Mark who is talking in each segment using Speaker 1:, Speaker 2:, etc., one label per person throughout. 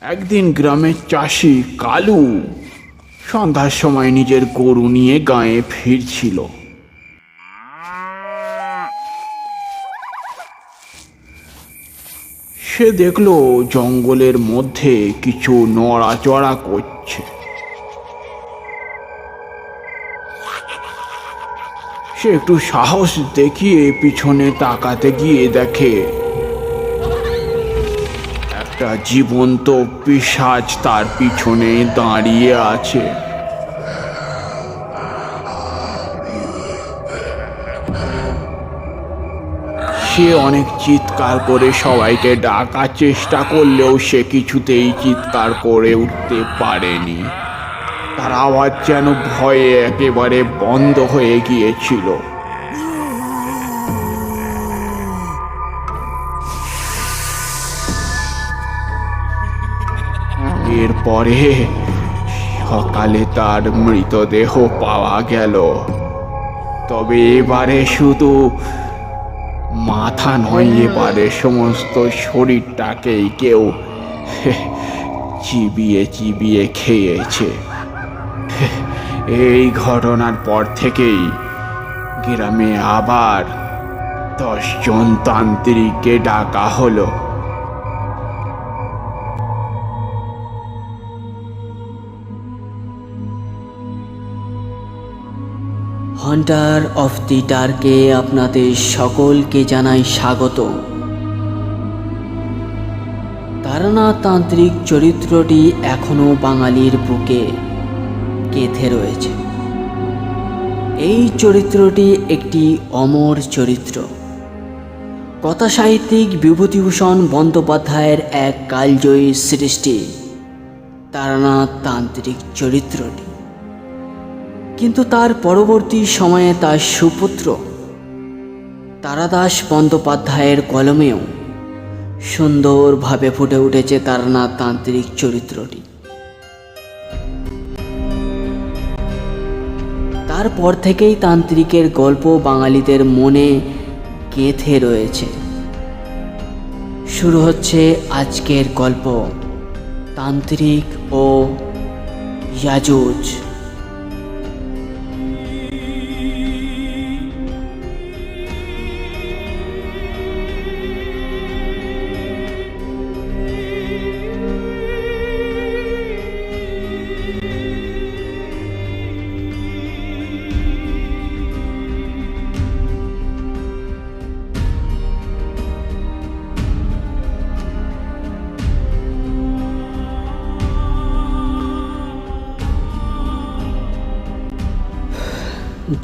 Speaker 1: একদিন গ্রামের চাষি কালু সন্ধ্যার সময় নিজের গরু নিয়ে গাঁয়ে ফিরছিল। সে দেখলো জঙ্গলের মধ্যে কিছু নড়াচড়া করছে। সে একটু সাহস দেখিয়ে পিছনে তাকাতে গিয়ে দেখে একটা জীবন্ত পিশাচ তার পিছনে দাঁড়িয়ে আছে। সে অনেক চিৎকার করে সবাইকে ডাকার চেষ্টা করলেও সে কিছুতেই চিৎকার করে উঠতে পারেনি। তার আওয়াজ যেন ভয়ে একেবারে বন্ধ হয়ে গিয়েছিল। এরপরে সকালে তার মৃতদেহ পাওয়া গেল। তবে এবারে শুধু মাথা নয়, এবারে সমস্ত শরীরটাকেই কেউ চিবিয়ে চিবিয়ে খেয়েছে। এই ঘটনার পর থেকেই গ্রামে আবার 10 জন তান্ত্রিককে ডাকা হলো।
Speaker 2: হান্টার অফ দি ডার্কে আপনাদের সকলকে জানাই স্বাগত। তারানাথ তান্ত্রিক চরিত্রটি এখনো বাঙালির বুকে গেঁথে রয়েছে। এই চরিত্রটি একটি অমর চরিত্র। কথা সাহিত্যিক বিভূতিভূষণ বন্দ্যোপাধ্যায়ের এক কালজয়ী সৃষ্টি তারানাথ তান্ত্রিক চরিত্রটি। কিন্তু তার পরবর্তী সময়ে তার সুপুত্র তারাদাস বন্দ্যোপাধ্যায়ের কলমেও সুন্দরভাবে ফুটে উঠেছে তারানাথ তান্ত্রিক চরিত্রটি। তারপর থেকেই তান্ত্রিকের গল্প বাঙালিদের মনে গেঁথে রয়েছে। শুরু হচ্ছে আজকের গল্প, তান্ত্রিক ও ইয়াজুজ।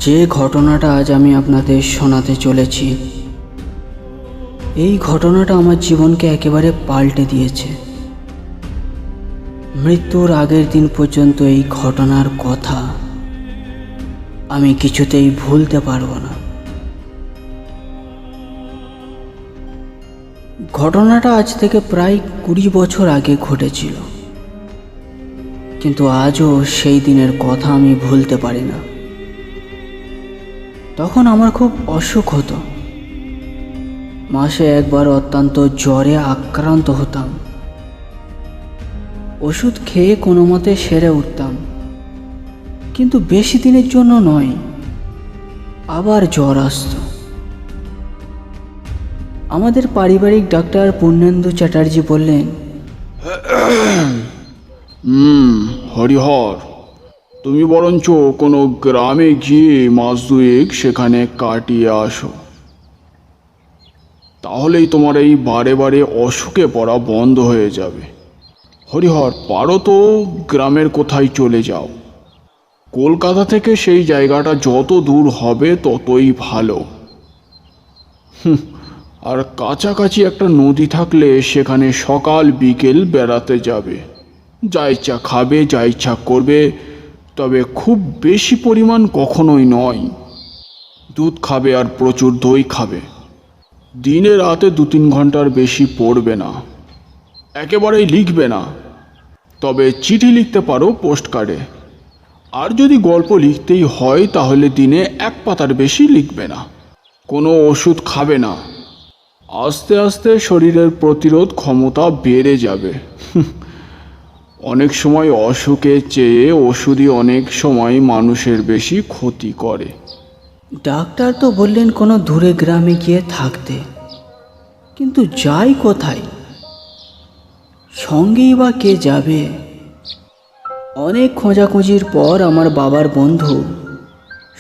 Speaker 2: যে ঘটনাটা আজ আমি আপনাদের শোনাতে চলেছি, এই ঘটনাটা আমার জীবনকে একেবারে পাল্টে দিয়েছে। মৃত্যুর আগের দিন পর্যন্ত এই ঘটনার কথা আমি কিছুতেই ভুলতে পারবো না। ঘটনাটা আজ থেকে প্রায় 20 বছর আগে ঘটেছিল, কিন্তু আজও সেই দিনের কথা আমি ভুলতে পারি না। তখন আমার খুব অসুখ হতো। মাসে একবার অত্যন্ত জ্বরে আক্রান্ত হতাম। ওষুধ খেয়ে কোনো মতে সেরে উঠতাম, কিন্তু বেশি দিনের জন্য নয়, আবার জ্বর আসতো। আমাদের পারিবারিক ডাক্তার পূর্ণেন্দু চ্যাটার্জি বললেন,
Speaker 1: হরিহর, তুমি বরঞ্চ কোনো গ্রামে গিয়ে মাস 2 সেখানে কাটিয়ে আসো, তাহলেই তোমার এই বারে বারে অসুখে পড়া বন্ধ হয়ে যাবে। হরিহর, পারো তো গ্রামের কোথায় চলে যাও। কলকাতা থেকে সেই জায়গাটা যত দূর হবে ততই ভালো। আর কাছাকাছি একটা নদী থাকলে সেখানে সকাল বিকেল বেড়াতে যাবে। যা ইচ্ছা খাবে, যা ইচ্ছা করবে, তবে খুব বেশি পরিমাণ কখনোই নয়। দুধ খাবে আর প্রচুর দই খাবে। দিনে রাতে 2-3 ঘন্টার বেশি পড়বে না। একেবারেই লিখবে না, তবে চিঠি লিখতে পারো পোস্ট কার্ডে। আর যদি গল্প লিখতেই হয় তাহলে দিনে 1 পাতার বেশি লিখবে না। কোনো ওষুধ খাবে না। আস্তে আস্তে শরীরের প্রতিরোধ ক্ষমতা বেড়ে যাবে। অনেক সময় অসুখের চেয়ে ওষুধই অনেক সময় মানুষের বেশি ক্ষতি করে।
Speaker 2: ডাক্তার তো বললেন কোনো দূরে গ্রামে গিয়ে থাকতে, কিন্তু যাই কোথায়? সঙ্গেই বা কে যাবে? অনেক খোঁজাখুঁজির পর আমার বাবার বন্ধু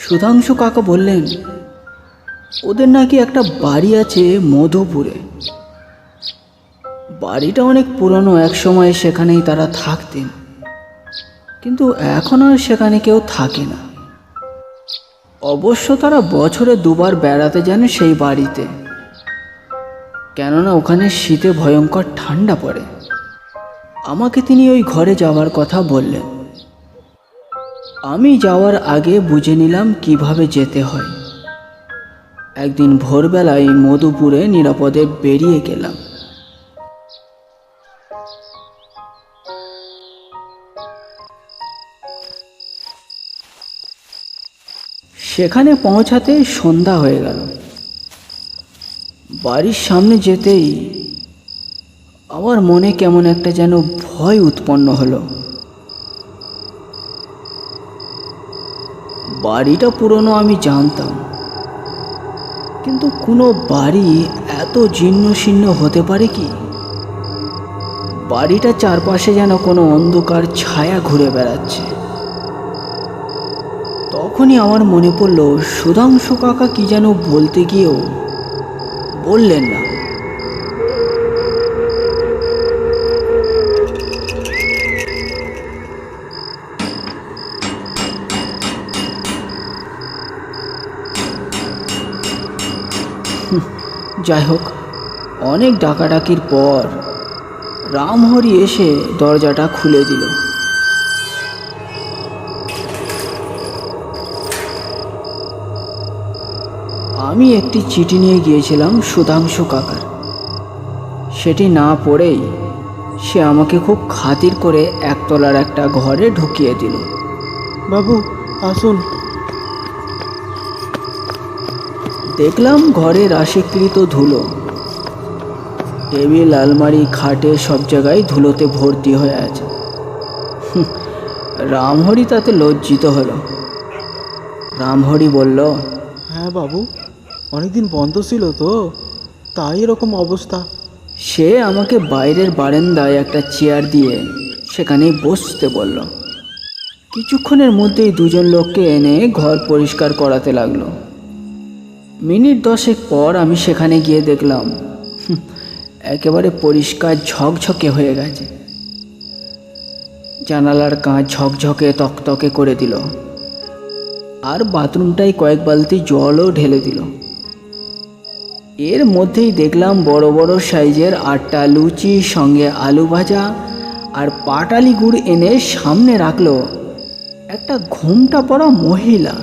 Speaker 2: সুধাংশু কাকা বললেন ওদের নাকি একটা বাড়ি আছে মধুপুরে। বাড়িটা অনেক পুরনো, এক সময় সেখানেই তারা থাকতেন, কিন্তু এখন আর সেখানে কেউ থাকে না। অবশ্য তারা বছরে দুবার বেড়াতে যান সেই বাড়িতে, কেননা ওখানে শীতে ভয়ঙ্কর ঠান্ডা পড়ে। আমাকে তিনি ওই ঘরে যাওয়ার কথা বললেন। আমি যাওয়ার আগে বুঝে নিলাম কিভাবে যেতে হয়। একদিন ভোরবেলায় মধুপুরে নিরাপদে বেরিয়ে গেলাম। সেখানে পৌঁছাতে সন্ধ্যা হয়ে গেল। বাড়ির সামনে যেতেই আমার মনে কেমন একটা যেন ভয় উৎপন্ন হলো। বাড়িটা পুরনো আমি জানতাম, কিন্তু কোনো বাড়ি এত জীর্ণশীর্ণ হতে পারে কি? বাড়িটার চারপাশে যেন কোনো অন্ধকার ছায়া ঘুরে বেড়াচ্ছে। তখনই আমার মনে পড়ল সুধাংশু কাকা কি যেন বলতে গিয়েও বললেন না। যাই হোক, অনেক ডাকাডাকির পর রামহরি এসে দরজাটা খুলে দিল। আমি একটি চিঠি নিয়ে গিয়েছিলাম সুধাংশু কাকার। সেটি না পড়েই সে আমাকে খুব খাতির করে একতলার একটা ঘরে ঢুকিয়ে দিল।
Speaker 3: বাবু আসুন।
Speaker 2: দেখলাম ঘরে রাশিকৃত ধুলো, টেবিল, আলমারি, খাটে সব জায়গায় ধুলোতে ভর্তি হয়ে আছে। রামহরি তাতে লজ্জিত হলো। রামহরি বলল,
Speaker 3: হ্যাঁ বাবু, অনেকদিন বন্ধ ছিল তো, তাই এরকম অবস্থা।
Speaker 2: সে আমাকে বাইরের বারান্দায় একটা চেয়ার দিয়ে সেখানেই বসতে বলল। কিছুক্ষণের মধ্যেই দুজন লোককে এনে ঘর পরিষ্কার করাতে লাগলো। মিনিট 10 পর আমি সেখানে গিয়ে দেখলাম একেবারে পরিষ্কার ঝকঝকে হয়ে গেছে। জানালার কাঁচ ঝকঝকে তকতকে করে দিল, আর বাথরুমটায় কয়েক বালতি জলও ঢেলে দিল। এর মধ্যেই দেখলাম বড় বড় সাইজের 8টা লুচি, সঙ্গে আলু ভাজা আর পাটালি গুড় এনে সামনে রাখলো একটা ঘোমটা পরা মহিলা।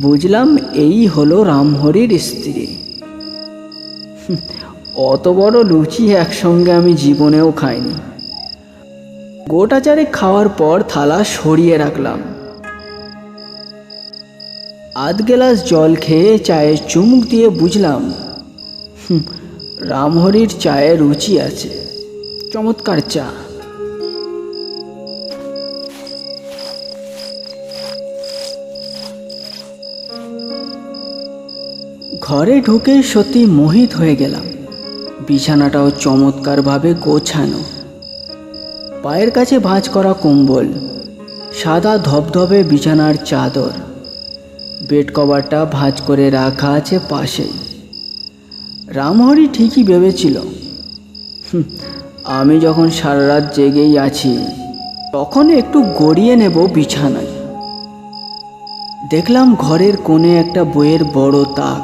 Speaker 2: বুঝলাম এই হলো রামহরির স্ত্রী। অত বড় লুচি একসঙ্গে আমি জীবনেও খাইনি। গোটা চারেক খাওয়ার পর থালা সরিয়ে রাখলাম। আধ গ্লাস জল খেয়ে চায়ে চুমুক দিয়ে বুঝলাম রামহরির চায়ে রুচি আছে। চমৎকার চা। ঘরে ঢুকে সত্যি মোহিত হয়ে গেলাম। বিছানাটাও চমৎকারভাবে গোছানো, পায়ের কাছে ভাঁজ করা কম্বল, সাদা ধবধবে বিছানার চাদর, বেড কভারটা ভাঁজ করে রাখা আছে পাশেই। রামহরি ঠিকই ভেবেছিল আমি যখন সারা রাত জেগেই আছি তখন একটু গড়িয়ে নেব বিছানায়। দেখলাম ঘরের কোণে একটা বইয়ের বড় তাক,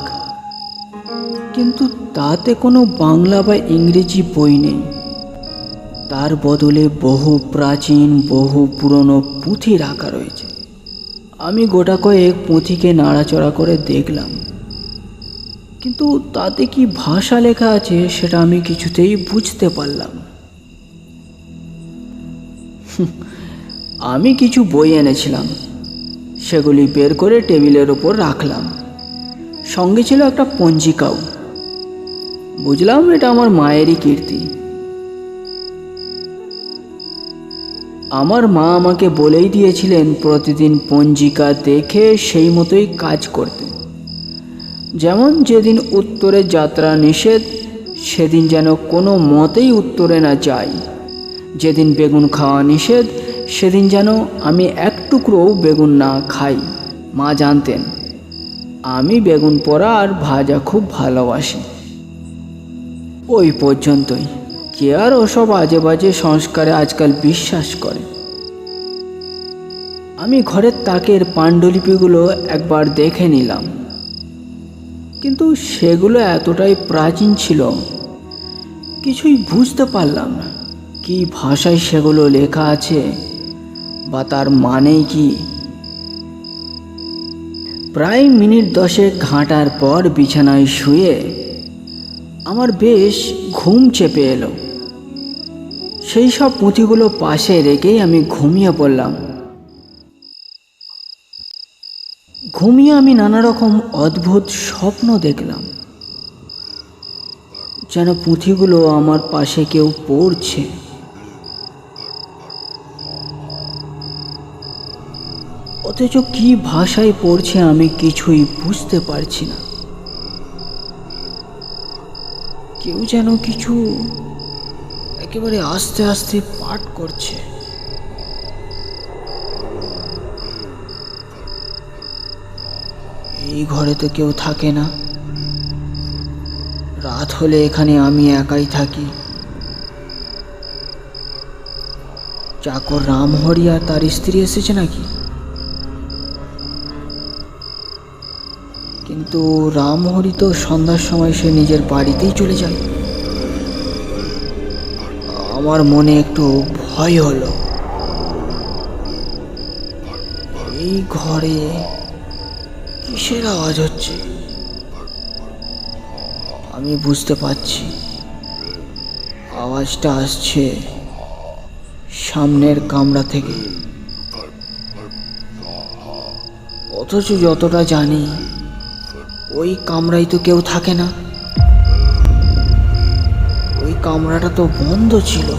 Speaker 2: কিন্তু তাতে কোনো বাংলা বা ইংরেজি বই নেই। তার বদলে বহু প্রাচীন, বহু পুরনো পুঁথি রাখা রয়েছে। আমি গোটা কয়েক পুঁথিকে নাড়াচড়া করে দেখলাম, কিন্তু তাতে কি ভাষা লেখা আছে সেটা আমি কিছুতেই বুঝতে পারলাম। আমি কিছু বই এনেছিলাম, সেগুলি বের করে টেবিলের ওপর রাখলাম। সঙ্গে ছিল একটা পঞ্জিকাও। বুঝলাম এটা আমার মায়েরই কীর্তি। আমার মা আমাকে বলেই দিয়েছিলেন প্রতিদিন পঞ্জিকা দেখে সেই মতোই কাজ করতে। যেমন যেদিন উত্তরে যাত্রা নিষেধ সেদিন যেন কোনো মতেই উত্তরে না যাই, যেদিন বেগুন খাওয়া নিষেধ সেদিন যেন আমি এক টুকরোও বেগুন না খাই। মা জানতেন আমি বেগুন পোড়া আর ভাজা খুব ভালোবাসি। ওই পর্যন্তই। কে আর ওসব আজে বাজে সংস্কারে আজকাল বিশ্বাস করে? আমি ঘরের তাকের পাণ্ডুলিপিগুলো একবার দেখে নিলাম, কিন্তু সেগুলো এতটাই প্রাচীন ছিল কিছুই বুঝতে পারলাম না কি ভাষায় সেগুলো লেখা আছে বা তার মানেই কি। প্রায় মিনিট 10 ঘাঁটার পর বিছানায় শুয়ে আমার বেশ ঘুম চেপে এলো। সেই সব পুঁথিগুলো পাশে রেখেই আমি ঘুমিয়ে পড়লাম। ঘুমিয়ে আমি নানা রকম অদ্ভুত স্বপ্ন দেখলাম, যেন পুঁথিগুলো আমার পাশে কেউ পড়ছে। অথচ কি ভাষায় পড়ছে আমি কিছুই বুঝতে পারছি না। কেউ যেন কিছু একেবারে আস্তে আস্তে পাঠ করছে। এই ঘরে তো কেউ থাকে না। রাত হলে এখানে আমি একাই থাকি। চাকর রামহরি আর তার স্ত্রী এসেছে নাকি? কিন্তু রামহরি তো সন্ধ্যার সময় সে নিজের বাড়িতেই চলে যায়। আমার মনে একটু ভয় হলো। এই ঘরে কিসের আওয়াজ হচ্ছে? আমি বুঝতে পারছি আওয়াজটা আসছে সামনের কামরা থেকে। অথচ যতটা জানি ওই কামরায় তো কেউ থাকে না। ওই কামরাটা তো বন্ধ ছিল।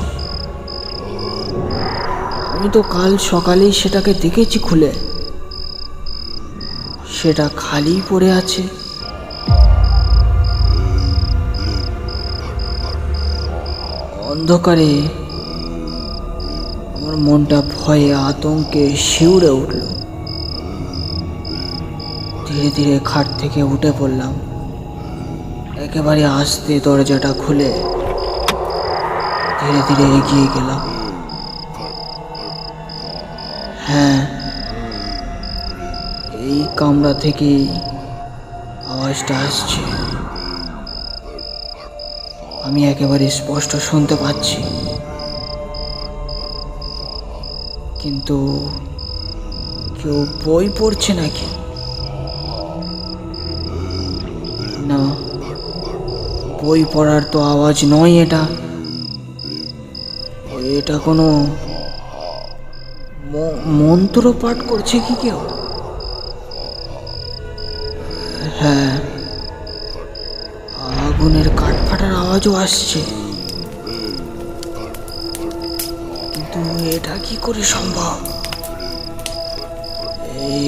Speaker 2: আমি তো কাল সকালেই সেটাকে দেখেছি খুলে। সেটা খালি পড়ে আছে। অন্ধকারে আমার মনটা ভয়ে আতঙ্কে শিউরে উঠল। ধীরে ধীরে খাট থেকে উঠে পড়লাম। একেবারে আস্তে দরজাটা খুলে ধীরে ধীরে এগিয়ে গেলাম। হ্যাঁ, এই কামরা থেকেই আওয়াজটা আসছে। আমি একেবারে স্পষ্ট শুনতে পাচ্ছি, কিন্তু কেউ বই পড়ছে নাকি? না, বই পড়ার তো আওয়াজ নয় এটা। এটা কোনো মন্ত্র পাঠ করছে কি কেউ? হ্যাঁ, আগুনের কাঠ ফাটার আওয়াজও আসছে, কিন্তু এটা কি করে সম্ভব?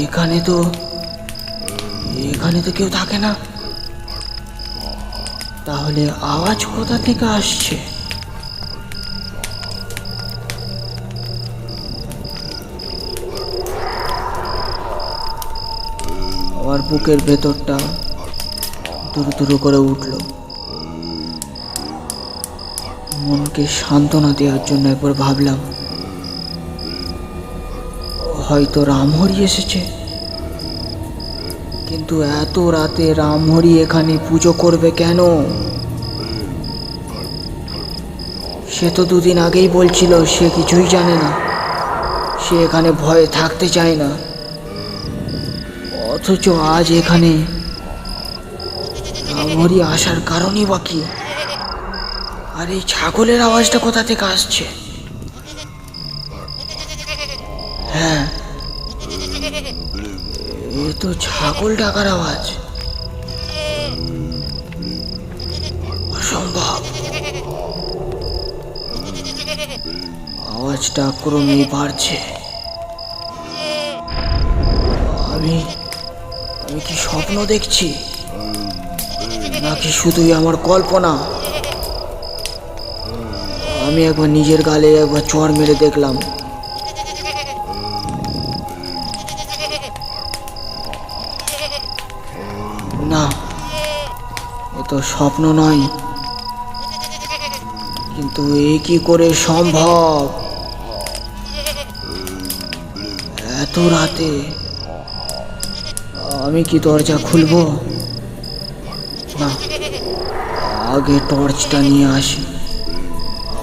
Speaker 2: এখানে তো কেউ থাকে না। তাহলে আওয়াজ কোথা থেকে আসছে? আমার বুকের ভেতরটা দুরু দুরু করে উঠল। মনকে সান্ত্বনা দেওয়ার জন্য একবার ভাবলাম হয়তো রামহরি এসেছে। কিন্তু এত রাতে রামহরি এখানে পুজো করবে কেন? সে তো 2 দিন আগেই বলছিল সে কিছুই জানে না, সে এখানে ভয়ে থাকতে চায় না। অথচ আজ এখানে রামহরি আসার কারণই বা কি? আর এই ছাগলের আওয়াজটা কোথা থেকে আসছে? হ্যাঁ, এ তো ছাগল ডাকার আওয়াজ। অসম্ভব। আওয়াজ আওয়াজটা ক্রমেই বাড়ছে। আমি আমি কি স্বপ্ন দেখছি, নাকি শুধুই আমার কল্পনা? আমি একবার নিজের গালে একবার চড় মেরে দেখলাম। না, এ তো স্বপ্ন নয়। কিন্তু এ কি করে সম্ভব? এত রাতে আমি কি দরজা খুলবো? না, আগে টর্চটা নিয়ে আসি।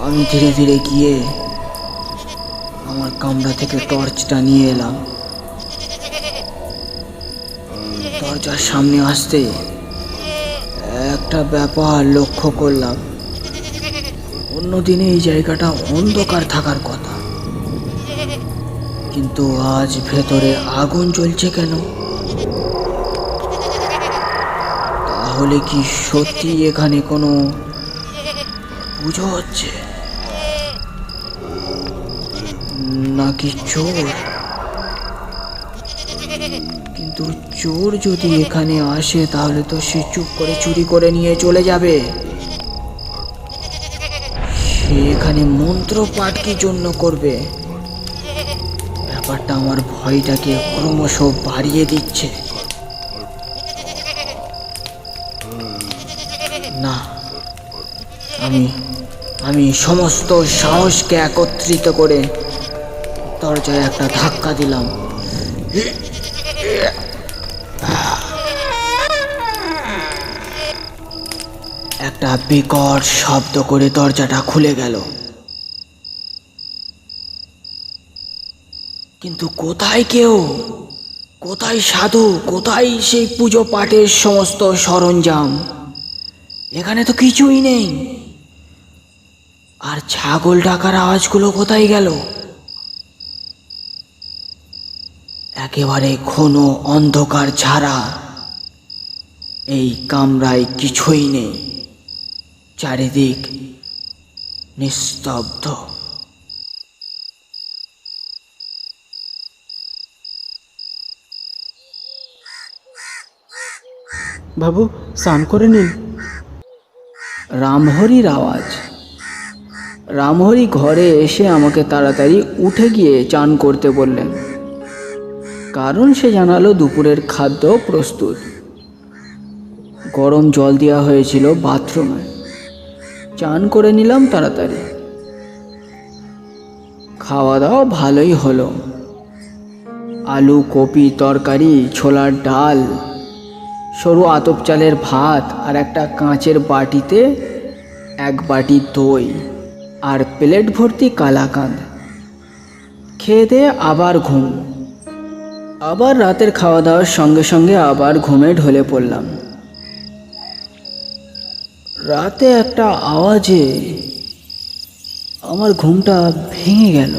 Speaker 2: আমি ধীরে ধীরে গিয়ে আমার কামরা থেকে টর্চটা নিয়ে এলাম। দরজার সামনে আসতে একটা ব্যাপার লক্ষ্য করলাম। অন্যদিনে এই জায়গাটা অন্ধকার থাকার কথা, কিন্তু আজ ভেতরে আগুন জ্বলছে কেন? তাহলে কি সত্যি এখানে কোনো পুজো হচ্ছে, নাকি চোর? কিন্তু চোর যদি এখানে আসে তাহলে তো সে চুপ করে চুরি করে নিয়ে চলে যাবে। সে এখানে মন্ত্র পাঠ কি জন্য করবে? ব্যাপারটা আমার ভয়টাকে ক্রমশ বাড়িয়ে দিচ্ছে। না, আমি সমস্ত সাহসকে একত্রিত করে দরজায় একটা ধাক্কা দিলাম। একটা বিকট শব্দ করে দরজাটা খুলে গেল। কিন্তু কোথায় কেউ? কোথায় সাধু? কোথায় সেই পুজো পাঠের সমস্ত সরঞ্জাম? এখানে তো কিছুই নেই। আর ছাগল ডাকার আওয়াজগুলো কোথায় গেল? একেবারে ঘন অন্ধকার ছাড়া এই কামরায় কিছুই নেই। চারিদিক নিস্তব্ধ।
Speaker 3: বাবু, স্নান করে নিন।
Speaker 2: রামহরির আওয়াজ। রামহরি ঘরে এসে আমাকে তাড়াতাড়ি উঠে গিয়ে চান করতে বললেন, কারণ সে জানালো দুপুরের খাদ্য প্রস্তুত। গরম জল দেওয়া হয়েছিল বাথরুমে। চান করে নিলাম তাড়াতাড়ি। খাওয়া দাওয়া ভালোই হলো। আলু কপি তরকারি, ছোলার ডাল, সরু আতপ চালের ভাত, আর একটা কাঁচের বাটিতে এক বাটি দই, আর প্লেট ভর্তি কালাকাঁদ। খেয়ে দিয়ে আবার ঘুম। আবার রাতের খাওয়া দাওয়ার সঙ্গে সঙ্গে আবার ঘুমে ঢলে পড়লাম। রাতে একটা আওয়াজে আমার ঘুমটা ভেঙে গেল।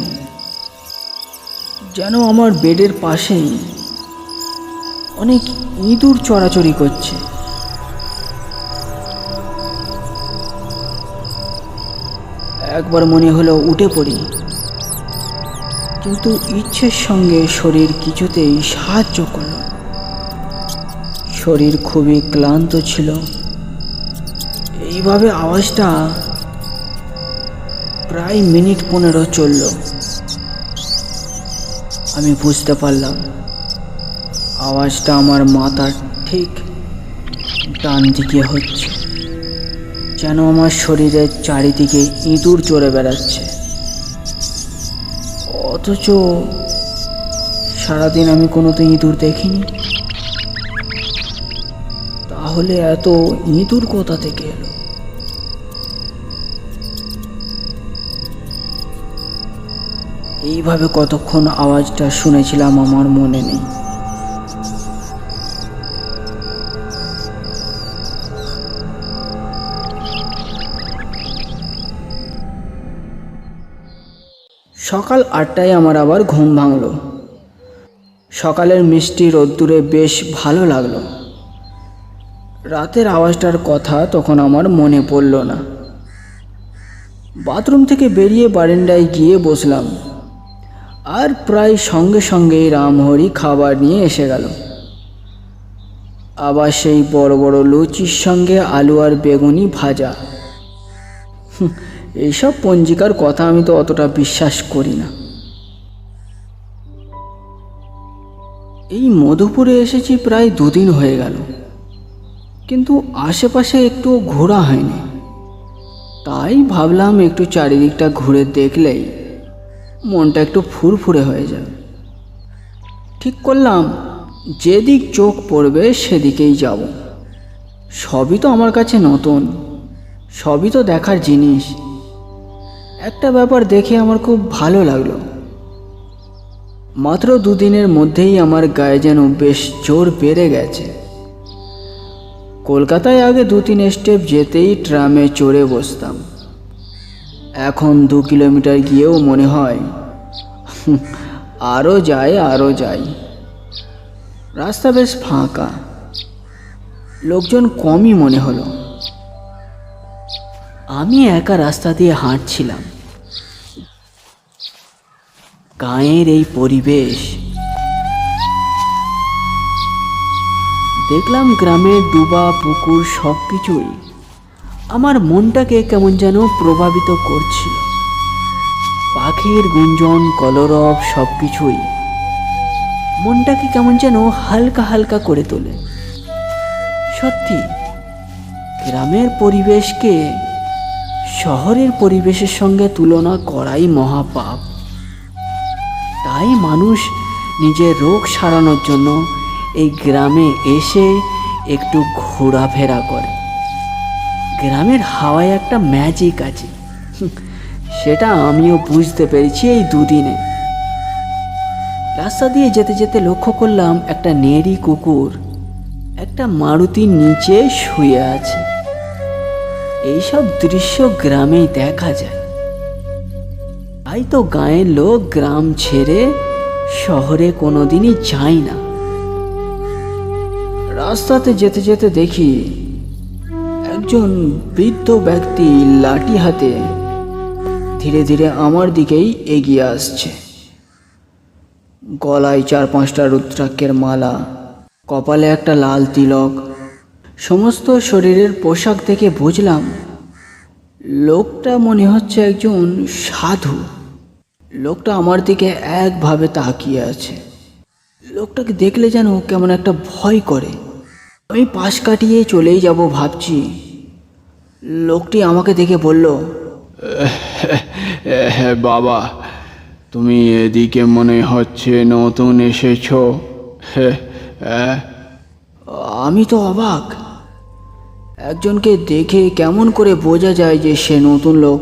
Speaker 2: যেন আমার বেডের পাশেই অনেক ইঁদুর চড়াচড়ি করছে। একবার মনে হলো উঠে পড়ি, কিন্তু ইচ্ছের সঙ্গে শরীর কিছুতেই সাহায্য করল। শরীর খুবই ক্লান্ত ছিল। এইভাবে আওয়াজটা প্রায় মিনিট 15 চলল। আমি বুঝতে পারলাম আওয়াজটা আমার মাথার ঠিক ডান দিকে হচ্ছে। যেন আমার শরীরের চারিদিকে ইঁদুর চড়ে বেড়াচ্ছে। অথচ সারাদিন আমি কোনোদিন ইঁদুর দেখিনি। তাহলে এত ইঁদুর কোথা থেকে এলো? এইভাবে কতক্ষণ আওয়াজটা শুনেছিলাম আমার মনে নেই। সকাল 8টায় আমার আবার ঘুম ভাঙল। সকালের মিষ্টি রোদ্দুরে বেশ ভালো লাগলো। রাতের আওয়াজটার কথা তখন আমার মনে পড়ল না। বাথরুম থেকে বেরিয়ে বারান্দায় গিয়ে বসলাম, আর প্রায় সঙ্গে সঙ্গেই রামহরি খাবার নিয়ে এসে গেল। আবার সেই বড় বড় লুচির সঙ্গে আলু আর বেগুনি ভাজা। এইসব পঞ্জিকার কথা আমি তো অতটা বিশ্বাস করি না। এই মধুপুরে এসেছি প্রায় 2 দিন হয়ে গেল, কিন্তু আশেপাশে একটু ঘোরা হয়নি। তাই ভাবলাম একটু চারিদিকটা ঘুরে দেখলেই মনটা একটু ফুরফুরে হয়ে যাবে। ঠিক করলাম যেদিক চোখ পড়বে সেদিকেই যাব। সবই তো আমার কাছে নতুন, সবই তো দেখার জিনিস। একটা ব্যাপার দেখে আমার খুব ভালো লাগলো। মাত্র 2 দিনের মধ্যেই আমার গায়ে যেন বেশ জোর বেড়ে গেছে। কলকাতায় আগে 2-3 স্টেপ যেতেই ট্রামে চড়ে বসতাম, এখন 2 কিলোমিটার গিয়েও মনে হয় আরও যাই। রাস্তা বেশ ফাঁকা, লোকজন কমই মনে হলো। আমি একা রাস্তা দিয়ে হাঁটছিলাম। গাঁয়ের এই পরিবেশ দেখলাম, গ্রামের ডুবা পুকুর সব কিছুই আমার মনটাকে কেমন যেন প্রভাবিত করছিল। পাখির গুঞ্জন, কলরব সব কিছুই মনটাকে কেমন যেন হালকা হালকা করে তোলে। সত্যি, গ্রামের পরিবেশকে শহরের পরিবেশের সঙ্গে তুলনা করাই মহাপাপ। তাই মানুষ নিজের রোগ সারানোর জন্য এই গ্রামে এসে একটু ঘোরাফেরা করে। গ্রামের হাওয়ায় একটা ম্যাজিক আছে, সেটা আমিও বুঝতে পেরেছি এই 2 দিনে। রাস্তা দিয়ে যেতে যেতে লক্ষ্য করলাম একটা নেড়ি কুকুর একটা মারুতির নিচে শুয়ে আছে। এইসব দৃশ্য গ্রামেই দেখা যায়। তাই তো গাঁয়ের লোক গ্রাম ছেড়ে শহরে কোনোদিনই যায় না। রাস্তাতে যেতে যেতে দেখি একজন বৃদ্ধ ব্যক্তি লাঠি হাতে ধীরে ধীরে আমার দিকেই এগিয়ে আসছে। গলায় 4-5টা রুদ্রাক্ষের মালা, কপালে একটা লাল তিলক। সমস্ত শরীরের পোশাক দেখে বুঝলাম লোকটা মনে হচ্ছে একজন সাধু। লোকটা আমার দিকে একভাবে তাকিয়ে আছে। লোকটাকে দেখলে যেন কেমন একটা ভয় করে। আমি পাশ কাটিয়ে চলেই যাব ভাবছি, লোকটি আমাকে দেখে বলল,
Speaker 1: হ্যাঁ বাবা, তুমি এদিকে মনে হচ্ছে নতুন এসেছো। হ্যাঁ।
Speaker 2: আমি তো অবাক। একজনকে দেখে কেমন করে বোঝা যায় যে সে নতুন লোক,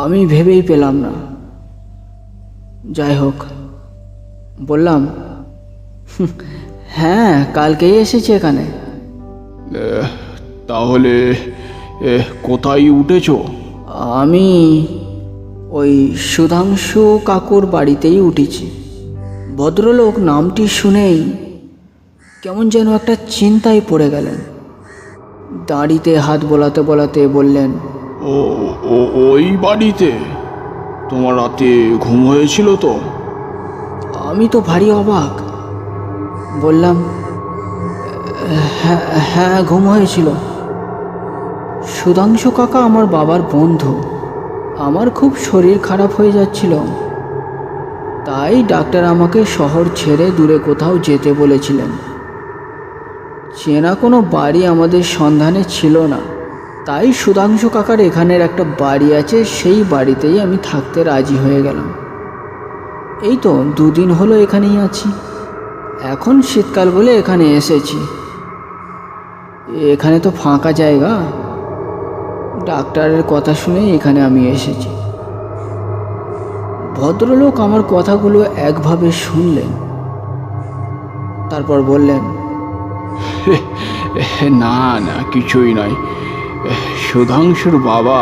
Speaker 2: আমি ভেবেই পেলাম না। যাই হোক, বললাম, হ্যাঁ কালকেই এসেছি এখানে।
Speaker 1: তাহলে কোথায় উঠেছো?
Speaker 2: আমি ওই সুধাংশু কাকুর বাড়িতেই উঠেছি। ভদ্রলোক নামটি শুনেই কেমন যেন একটা চিন্তায় পড়ে গেলেন। দাড়িতে হাত বোলাতে বোলাতে বললেন,
Speaker 1: ও ওই বাড়িতে তোমার রাতে ঘুম হয়েছিল তো?
Speaker 2: আমি তো ভারী অবাক। বললাম, হ্যাঁ ঘুম হয়েছিল। সুধাংশু কাকা আমার বাবার বন্ধু। আমার খুব শরীর খারাপ হয়ে যাচ্ছিল, তাই ডাক্তার আমাকে শহর ছেড়ে দূরে কোথাও যেতে বলেছিলেন। চেনা কোনো বাড়ি আমাদের সন্ধানে ছিল না, তাই সুধাংশু কাকার এখানের একটা বাড়ি আছে, সেই বাড়িতেই আমি থাকতে রাজি হয়ে গেলাম। এই তো 2 দিন হলো এখানেই আছি। এখন শীতকাল বলে এখানে এসেছি। এখানে তো ফাঁকা জায়গা, ডাক্তারের কথা শুনে এখানে আমি এসেছি। ভদ্রলোক আমার কথাগুলো একভাবে শুনলেন, তারপর বললেন,
Speaker 1: না না, কিছুই নয়। সুধাংশুর বাবা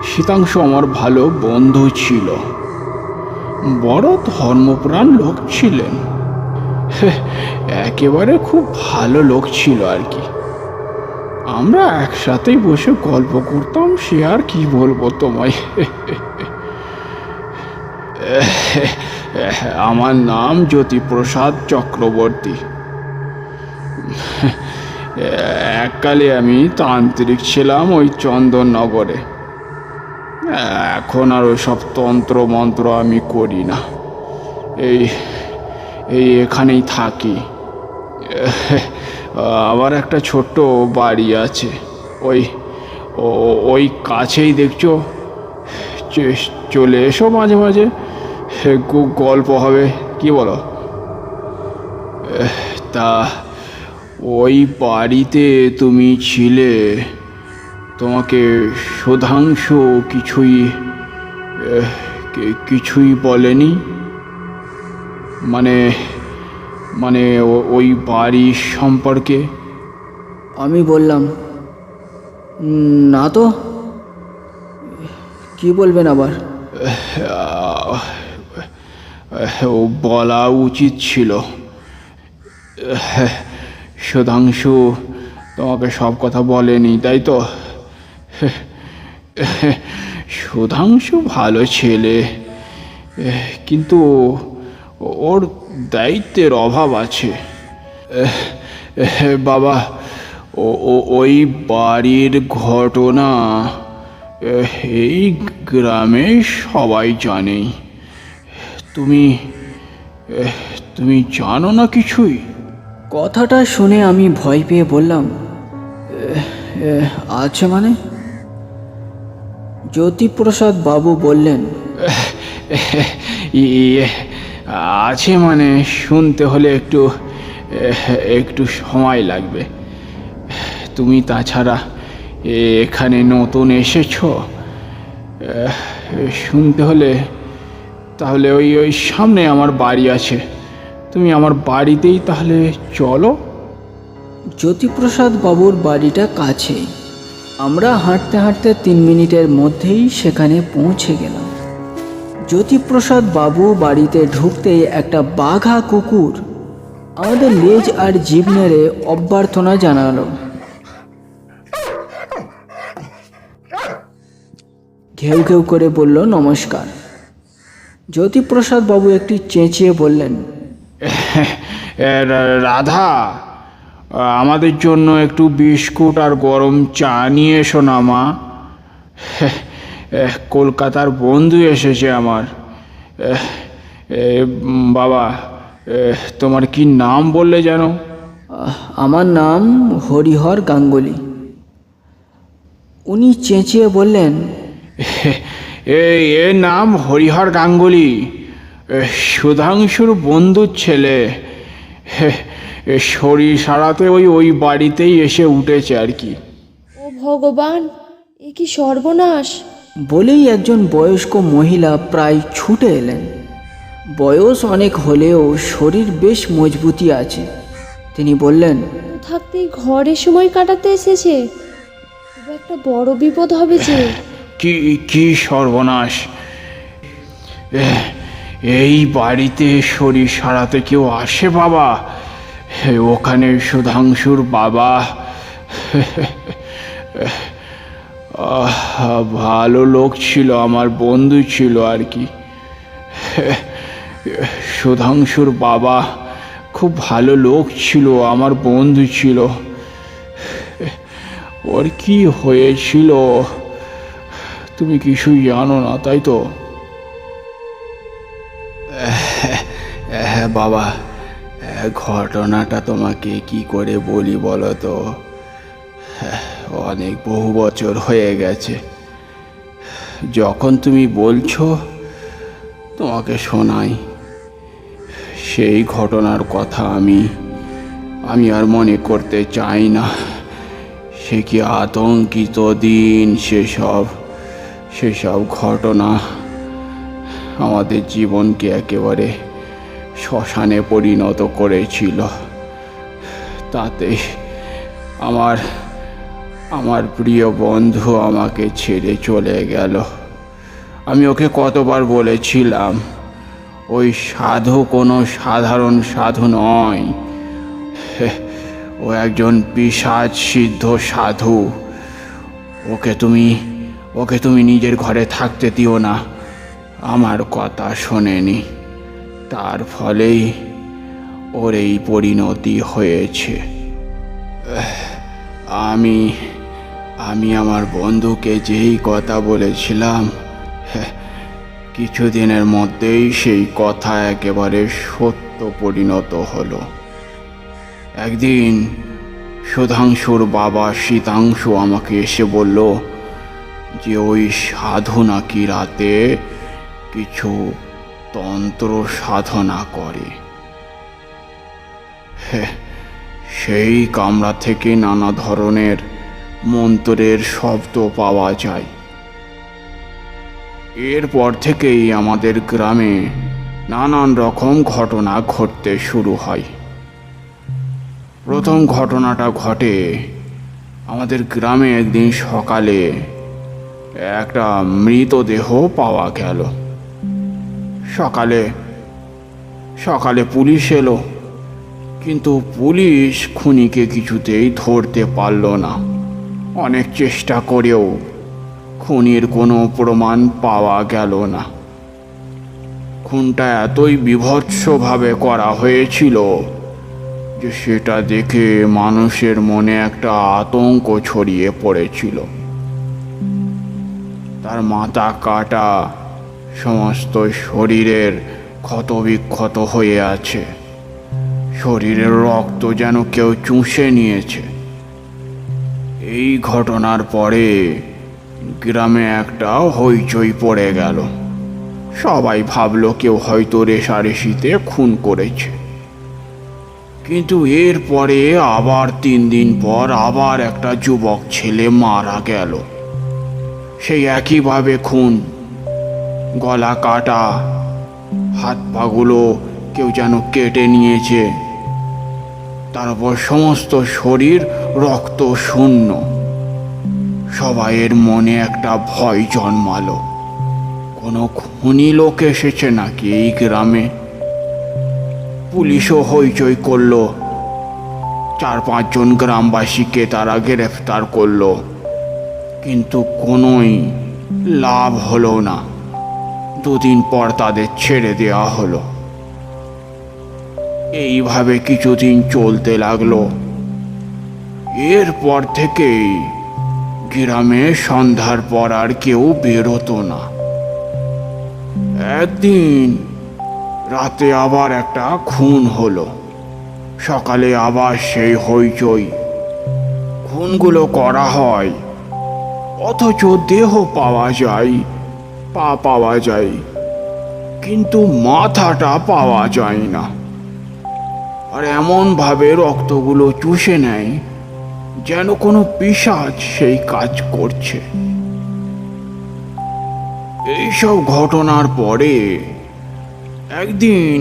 Speaker 1: শীতাংশু আমার ভালো বন্ধু ছিল, বড় ধর্মপ্রাণ লোক ছিলেন। একেবারে খুব ভালো লোক ছিল আর কি। আমরা একসাথেই বসে গল্প করতাম, সে আর কি বলবো তোমায়। আমার নাম জ্যোতিপ্রসাদ চক্রবর্তী। এককালে আমি তান্ত্রিক ছিলাম ওই চন্দননগরে। এখন আর ওইসব তন্ত্র মন্ত্র আমি করি না, এই এই এখানেই থাকি। আবার একটা ছোট্ট বাড়ি আছে, ওই ওই কাছেই দেখছো। চলে এসো মাঝে মাঝে, গল্প হবে, কি বলো? তা ওই বাড়িতে তুমি ছিলে, তোমাকে সুধাংশু কিছুই বলেনি? মানে মানে ওই বাড়ির সম্পর্কে?
Speaker 2: আমি বললাম, না তো, কি বলবেন আবার?
Speaker 1: ও বলা উচিত ছিল। সুধাংশু তোমাকে সব কথা বলেনি, তাই তো? সুধাংশু ভালো ছেলে, কিন্তু ওর দায়িত্বের অভাব আছে। বাবা, ওই বাড়ির ঘটনা এই গ্রামে সবাই জানে। তুমি তুমি জানো না কিছুই?
Speaker 2: কথাটা শুনে আমি ভয় পেয়ে বললাম, আছে মানে? জ্যোতিপ্রসাদ বাবু বললেন,
Speaker 1: আছে মানে শুনতে হলে একটু সময় লাগবে। তুমি তাছাড়া এখানে নতুন এসেছো, শুনতে হলে তাহলে ওই সামনে আমার বাড়ি আছে, তুমি আমার বাড়িতেই তাহলে চলো।
Speaker 2: জ্যোতিপ্রসাদ বাবুর বাড়িটা কাছে। আমরা হাঁটতে হাঁটতে 3 মিনিটের মধ্যেই সেখানে পৌঁছে গেলাম। জ্যোতিপ্রসাদ বাবু বাড়িতে ঢুকতেই একটা বাঘা কুকুর আমাদের লেজ আর জিভ নেড়ে অভ্যর্থনা জানালো। ঘেউ ঘেউ করে বলল নমস্কার। জ্যোতিপ্রসাদ বাবু একটু চেঁচিয়ে বললেন,
Speaker 1: রাধা, আমাদের জন্য একটু বিস্কুট আর গরম চা নিয়ে এসো না মা। কলকাতার বন্ধু এসেছে আমার। বাবা, তোমার কি নাম বললে যেন?
Speaker 2: আমার নাম হরিহর গাঙ্গুলি। উনি চেঁচিয়ে বললেন,
Speaker 1: এর নাম হরিহর গাঙ্গুলি, সুধাংশুর বন্ধুর ছেলে। শরীর সারাতে ওই বাড়িতেই এসে উঠেছে আর কি।
Speaker 4: ও ভগবান, এ কি সর্বনাশ!
Speaker 2: বলেই একজন বয়স্ক মহিলা প্রায় ছুটে এলেন। বয়স অনেক হলেও শরীর বেশ মজবুতি আছে। তিনি বললেন,
Speaker 4: থাকতেই ঘরে সময় কাটাতে এসেছে, খুব একটা বড় বিপদ হবে যে।
Speaker 1: কি সর্বনাশ! এই বাড়িতে শরীর সারাতে কেউ আসে বাবা? ওখানে সুধাংশুর বাবা। ভালো লোক ছিল, আমার বন্ধু ছিল আর কি। সুধাংশুর বাবা খুব ভালো লোক ছিল, আমার বন্ধু ছিল। ওর কি হয়েছিল তুমি কিছুই জানো না, তাই তো? বাবা, ঘটনাটা তোমাকে কি করে বলি বলো তো? অনেক বহু বছর হয়ে গেছে। যখন তুমি বলছো তোমাকে শোনাই। সেই ঘটনার কথা আমি আর মনে করতে চাই না। সে কি আতঙ্কিত দিন, সেসব ঘটনা আমাদের জীবনকে একেবারে শ্মশানে পরিণত করেছিল। তাতে আমার প্রিয় বন্ধু আমাকে ছেড়ে চলে গেল। আমি ওকে কতবার বলেছিলাম ওই সাধু কোনো সাধারণ সাধু নয়। ও একজন পিশাচ সিদ্ধ সাধু। ওকে তুমি নিজের ঘরে থাকতে দিও না। আমার কথা শোনেনি, তার ফলেই ওর এই পরিণতি হয়েছে। আমি আমার বন্ধুকে যেই কথা বলেছিলাম, কিছুদিনের মধ্যেই সেই কথা একেবারে সত্য পরিণত হলো। একদিন সুধাংশুর বাবা শীতাংশু আমাকে এসে বলল যে ওই সাধু নাকি রাতে কিছু তন্ত্র সাধনা করে। সেই কামরা থেকে নানা ধরনের মন্ত্রের শব্দ পাওয়া যায়। এরপর থেকেই আমাদের গ্রামে নানান রকম ঘটনা ঘটতে শুরু হয়। প্রথম ঘটনাটা ঘটে আমাদের গ্রামে একদিন সকালে একটা মৃতদেহ পাওয়া গেল। সকালে পুলিশ এলো, কিন্তু পুলিশ খুনিকে কিছুতেই ধরতে পারল না। অনেক চেষ্টা করেও খুনির কোনো প্রমাণ পাওয়া গেল না। খুনটা এতই বীভৎসভাবে করা হয়েছিল যে সেটা দেখে মানুষের মনে একটা আতঙ্ক ছড়িয়ে পড়েছিল। তার মাথা কাটা, সমস্ত শরীরের ক্ষতবিক্ষত হয়ে আছে, শরীরের রক্ত যেন কেউ চুষে নিয়েছে। এই ঘটনার পরে গ্রামে একটা হইচই পড়ে গেল। সবাই ভাবলো কেউ হয়তো রেষারেষিতে খুন করেছে। কিন্তু এরপরে আবার 3 দিন পর আবার একটা যুবক ছেলে মারা গেল। সেই একইভাবে খুন, গলা কাটা, হাত পাগুলো কেউ যেন কেটে নিয়েছে, তারপর সমস্ত শরীর রক্ত শূন্য। সবাইয়ের মনে একটা ভয় জন্মালো, কোনো খুনি লোক এসেছে নাকি এই গ্রামে। পুলিশও হইচই করলো, 4-5 জন গ্রামবাসীকে তারা গ্রেফতার করলো, কিন্তু কোনোই লাভ হলো না। 2 দিন পর তাদের ছেড়ে দেওয়া হলো। এইভাবে কিছুদিন চলতে লাগলো। এরপর থেকেই গ্রামে সন্ধ্যার পর আর কেউ বেরোতো না। একদিন রাতে আবার একটা খুন হলো। সকালে আবার সেই হইচই। খুনগুলো করা হয়, অথচ দেহ পাওয়া যায়, পা পাওয়া যায়, কিন্তু মাথাটা পাওয়া যায় না। আর এমনভাবে রক্তগুলো চুষে নেয় যেন কোনো পিশাচ সেই কাজ করছে। এইসব ঘটনার পরে একদিন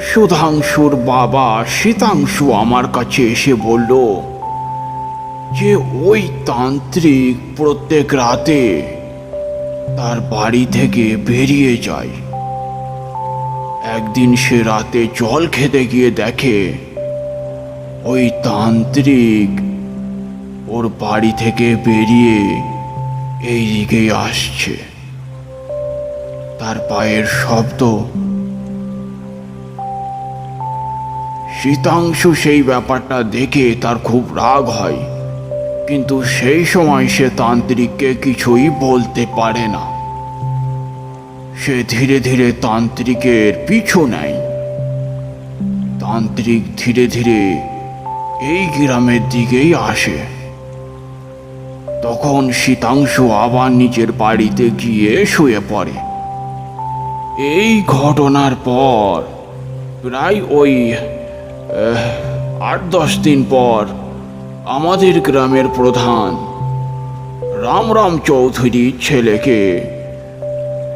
Speaker 1: সুধাংশুর বাবা শীতাংশু আমার কাছে এসে বলল যে ওই তান্ত্রিক প্রত্যেক রাতে তার বাড়ি থেকে বেরিয়ে যায়। একদিন সে রাতে জল খেতে গিয়ে দেখে ওই তান্ত্রিক ওর বাড়ি থেকে বেরিয়ে এই দিকেই আসছে। তার পায়ের শব্দ। শীতাংশু সেই ব্যাপারটা দেখে তার খুব রাগ হয়, কিন্তু সেই সময় সে তান্ত্রিককে কিছুই বলতে পারে না। সে ধীরে ধীরে তান্ত্রিকের পিছু নেয়। তান্ত্রিক ধীরে ধীরে এই গ্রামের দিকেই আসে। তখন শীতাংশু আবার নিজের বাড়িতে গিয়ে শুয়ে পড়ে। এই ঘটনার পর প্রায় ওই 8-10 দিন পর আমাদের গ্রামের প্রধান রামরাম চৌধুরীর ছেলেকে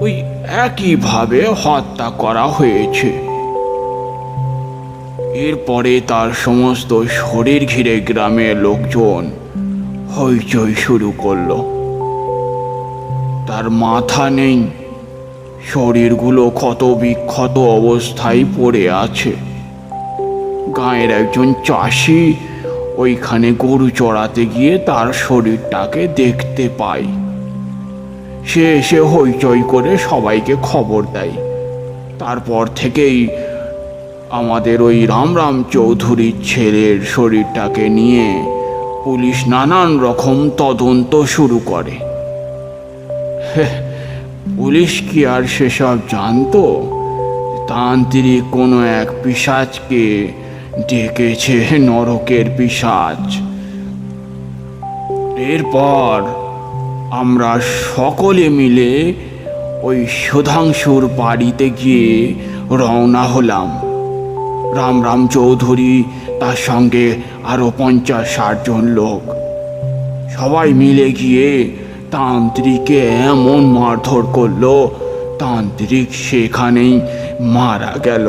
Speaker 1: ওই একইভাবে হত্যা করা হয়েছে। এরপরে তার সমস্ত শরীর ঘিরে গ্রামের লোকজন হইচই শুরু করলো। তার মাথা নেই, শরীরগুলো ক্ষত বিক্ষত অবস্থায় পড়ে আছে। গাঁয়ের একজন চাষি ওইখানে গরু চড়াতে গিয়ে তার শরীরটাকে দেখতে পাই। সে এসে হইচই করে সবাইকে খবর দেয়। তারপর থেকেই আমাদের ওই রামরাম চৌধুরীর ছেলের শরীরটাকে নিয়ে পুলিশ নানান রকম তদন্ত শুরু করে। পুলিশ কি আর সেসব জানতো? তান্ত্রিক কোনো এক পিশাচকে ডেকেছে, নরকের পিশাচ। এরপর আমরা সকলে মিলে ওই সুধাংশুর বাড়িতে গিয়ে রওনা হলাম। রামরাম চৌধুরী, তার সঙ্গে আরো 50-60 জন লোক, সবাই মিলে গিয়ে তান্ত্রিককে এমন মারধর করলো, তান্ত্রিক সেখানেই মারা গেল।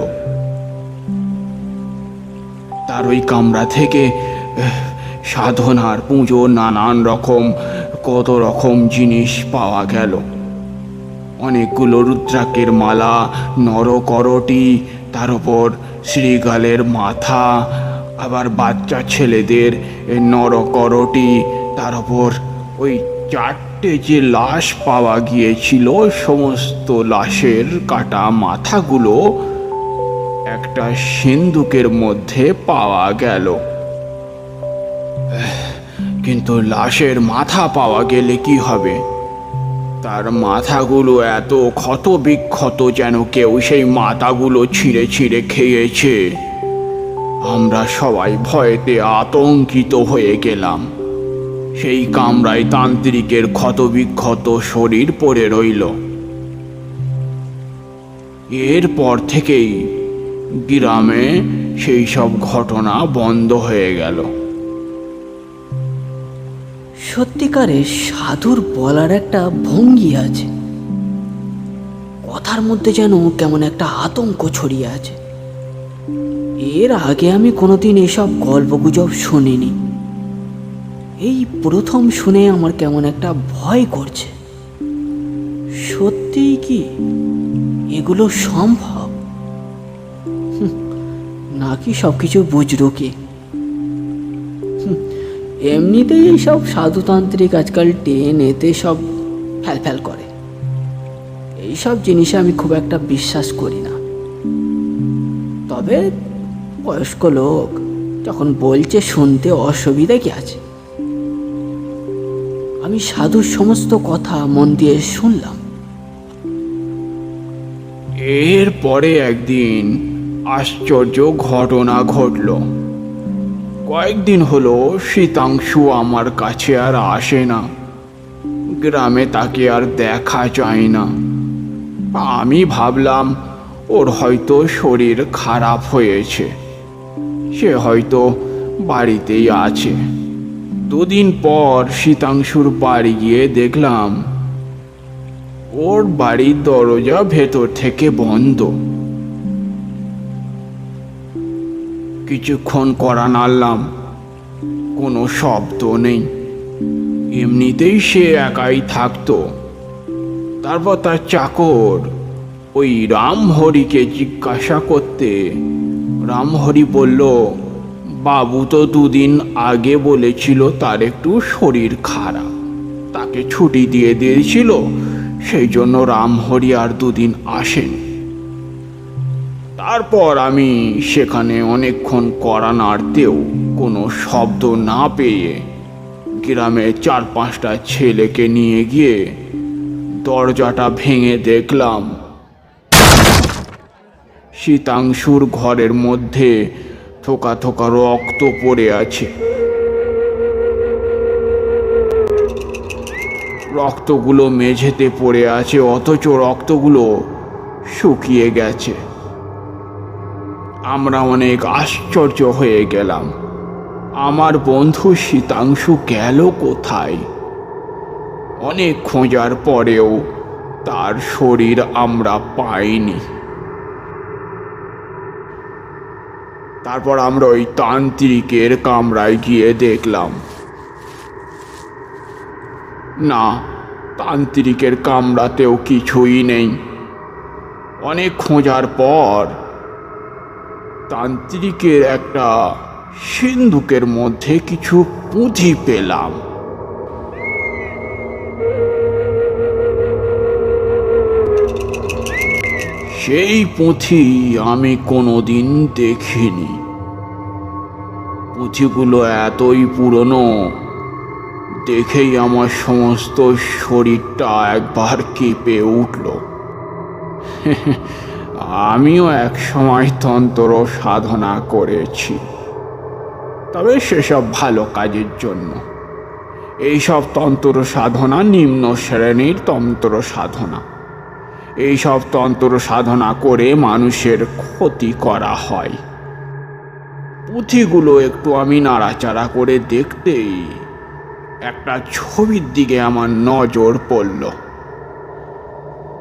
Speaker 1: তার ওই কামরা থেকে সাধনার পুজো, নানান রকম কত রকম জিনিস পাওয়া গেল। অনেকগুলো রুদ্রাক্ষের মালা, নরকরটি, তার উপর শ্রীগালের মাথা, আবার বাচ্চা ছেলেদের নরকরটি, তার উপর ওই 4টে যে লাশ পাওয়া গিয়েছিল, সমস্ত লাশের কাটা মাথাগুলো একটা সিন্দুকের মধ্যে পাওয়া গেল। কিন্তু লাশের মাথা পাওয়া গেলে কি হবে? তার মাথাগুলো এত ক্ষত বিক্ষত যেন কেউ সেই মাথাগুলো ছিঁড়ে ছিঁড়ে খেয়েছে। আমরা সবাই ভয়েতে আতঙ্কিত হয়ে গেলাম। সেই কামরায় তান্ত্রিকের ক্ষত বিক্ষত শরীর পড়ে রইল। এরপর থেকেই গ্রামে সেই সব ঘটনা বন্ধ হয়ে গেল।
Speaker 2: সত্যিকারের সাধুর বলার একটা ভঙ্গি আছে, কথার মধ্যে যেন কেমন একটা আতঙ্ক ছড়িয়ে আছে। এর আগে আমি কোনোদিন এসব গল্পগুজব শুনিনি। এই প্রথম শুনে আমার কেমন একটা ভয় করছে। সত্যিই কি এগুলো সম্ভব, নাকি সব কিছু বুঝলো কি? এমনিতেই এইসব সাধুতান্ত্রিক আজকাল টেনেতে সব ফ্যাল করে। এইসব জিনিসে আমি খুব একটা বিশ্বাস করি না। তবে বয়স্ক লোক যখন বলছে, শুনতে অসুবিধা কি আছে? আমি সাধুর সমস্ত কথা মন দিয়ে শুনলাম।
Speaker 1: এরপরে একদিন আশ্চর্য ঘটনা ঘটল। কয়েকদিন হলো শীতাংশু আমার কাছে আর আসে না। গ্রামে তাকে আর দেখা যায় না। আমি ভাবলাম ওর হয়তো শরীর খারাপ হয়েছে, সে হয়তো বাড়িতেই আছে। 2 দিন পর শীতাংশুর বাড়ি গিয়ে দেখলাম ওর বাড়ির দরজা ভেতর থেকে বন্ধ। কিছুক্ষণ কড়া নাড়লাম, কোনো শব্দ নেই। এমনিতেই সে একাই থাকতো। তারপর তার চাকর ওই রামহরিকে জিজ্ঞাসা করতে রামহরি বলল, বাবু তো 2 দিন আগে বলেছিল তার একটু শরীর খারাপ, তাকে ছুটি দিয়ে দিয়েছিল, সেই জন্য রামহরি আর 2 দিন আসেনি। তারপর আমি সেখানে অনেকক্ষণ কড়া নাড়তেও কোনো শব্দ না পেয়ে গ্রামের 4-5টা ছেলেকে নিয়ে গিয়ে দরজাটা ভেঙে দেখলাম শীতাংশুর ঘরের মধ্যে থোকা থোকা রক্ত পড়ে আছে। রক্তগুলো মেঝেতে পড়ে আছে, অথচ রক্তগুলো শুকিয়ে গেছে। আমরা অনেক আশ্চর্য হয়ে গেলাম, আমার বন্ধু শীতাংশু গেল কোথায়? অনেক খোঁজার পরেও তার শরীর আমরা পাইনি। তারপর আমরা ওই তান্ত্রিকের কামরায় গিয়ে দেখলাম, না, তান্ত্রিকের কামরাতেও কিছুই নেই। অনেক খোঁজার পর তান্ত্রিকের একটা সিন্ধুকের মধ্যে কিছু পুঁথি পেলাম। সেই পুঁথি আমি কোনোদিন দেখিনি। পুঁথিগুলো এতই পুরনো, দেখেই আমার সমস্ত শরীরটা একবার কেঁপে উঠল। আমিও এক সময় তন্ত্র সাধনা করেছি, তবে সেসব ভালো কাজের জন্য। এইসব তন্ত্র সাধনা নিম্ন শ্রেণীর তন্ত্র সাধনা। এইসব তন্ত্র সাধনা করে মানুষের ক্ষতি করা হয়। পুঁথিগুলো একটু আমি নাড়াচাড়া করে দেখতেই একটা ছবির দিকে আমার নজর পড়ল।